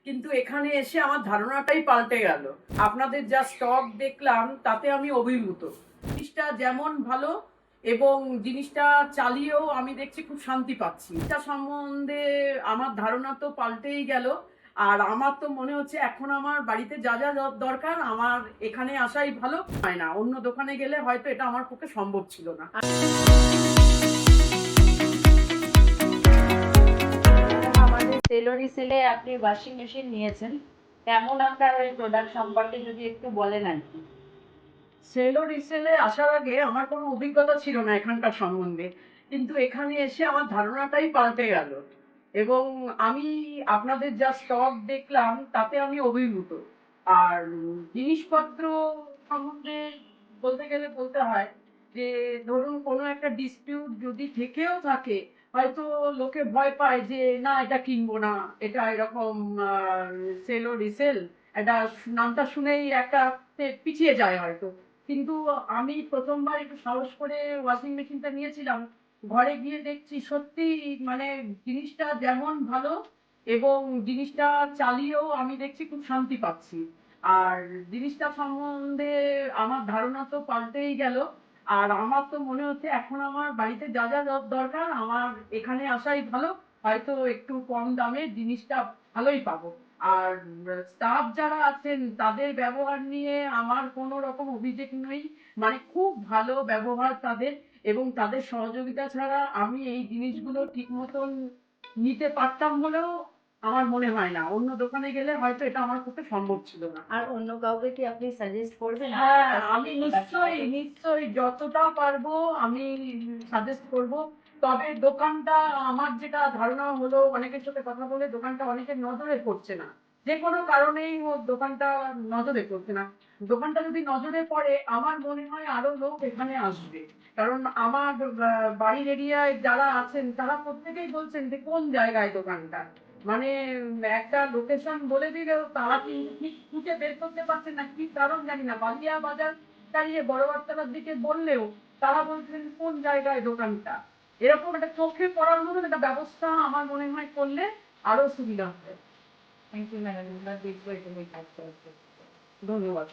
কিন্তু এখানে এসে আমার ধারণাটাই পাল্টে গেল। আপনাদের যা স্টক দেখলাম তাতে আমি অভিভূত। জিনিসটা যেমন ভালো এবং জিনিসটা চালিয়েও আমি দেখছি খুব শান্তি পাচ্ছি। এটা সম্বন্ধে আমার ধারণা তো পাল্টেই গেল। আর আমার তো মনে হচ্ছে এখন আমার বাড়িতে যা যা দরকার আমার এখানে আসাই ভালো। হয় না, অন্য দোকানে গেলে হয়তো এটা আমার পক্ষে সম্ভব ছিল না। আমাদের সেলোরি সেলে আপনি ওয়াশিং মেশিন নিয়েছেন, কেমন আপনার ওই প্রোডাক্ট সম্পর্কে যদি একটু বলেন আর কি। সেলো রিসেলে আসার আগে আমার কোনো অভিজ্ঞতা ছিল না এখানকার সম্বন্ধে, কিন্তু এখানে এসে আমার ধারণাটাই পাল্টে গেল এবং আমি আপনাদের যা স্টক দেখলাম তাতে আমি অভিভূত। আর জিনিসপত্র সম্বন্ধে বলতে গেলে বলতে হয় যে ধরুন কোনো একটা ডিসপিউট যদি থেকেও থাকে, হয়তো লোকে ভয় পায় যে না এটা কিনবো না, এটা এরকম সেলো রিসেল, এটা নামটা শুনেই একটা পিছিয়ে যায় হয়তো। কিন্তু আমি প্রথমবার একটু সাহস করে ওয়াশিং মেশিনটা নিয়েছিলাম। ঘরে গিয়ে দেখছি সত্যি মানে জিনিসটা যেমন ভালো এবং জিনিসটা চালিয়েও আমি দেখছি খুব শান্তি পাচ্ছি। আর জিনিসটা সম্বন্ধে আমার ধারণা তো পাল্টেই গেল। আর আমার তো মনে হচ্ছে এখন আমার বাড়িতে যা যা দরকার আমার এখানে আসাই ভালো। হয়তো একটু কম দামে জিনিসটা ভালোই পাবো। আর স্টাফ যারা আছেন তাদের ব্যবহার নিয়ে আমার কোনো রকম অভিযোগ নেই। মানে খুব ভালো ব্যবহার তাদের, এবং তাদের সহযোগিতা ছাড়া আমি এই জিনিসগুলো ঠিক মতন নিতে পারতাম বলেও আমার মনে হয় না। অন্য দোকানে গেলে হয়তো এটা আমার পক্ষে সম্ভব ছিল না। আর অন্য কাউকে কি আপনি সাজেস্ট করবেন? হ্যাঁ, আমি নিশ্চয়ই নিশ্চয়ই যতটা পারবো আমি সাজেস্ট করব। তবে দোকানটা আমার যেটা ধারণা হলো, অনেকের সাথে কথা বলে দোকানটা অনেকের নজরে পড়ছে না। যে কোনো কারণেই হোক দোকানটা নজরে পড়ছে না। দোকানটা যদি নজরে পড়ে আমার মনে হয় আরো লোক এখানে আসবে। কারণ আমার বাড়ির এরিয়ায় যারা আছেন তারা প্রত্যেকেই বলছেন যে কোন জায়গায় দোকানটা। মানে একটা লোকেশন বলে দিলেও তারা কিন্তু ঠিক খুঁজে বের করতে পারছে না, কি কারণ জানি না। বালিয়া বাজার দাঁড়িয়ে বড় বার্তালার দিকে বললেও তারা বলছেন কোন জায়গায় দোকানটা। এরকম একটা চোখে পড়ার মতন একটা ব্যবস্থা আমার মনে হয় করলে আরো সুবিধা হবে। থ্যাংক ইউ ম্যাডাম, দেখবো এটা কাজ করতে। ধন্যবাদ।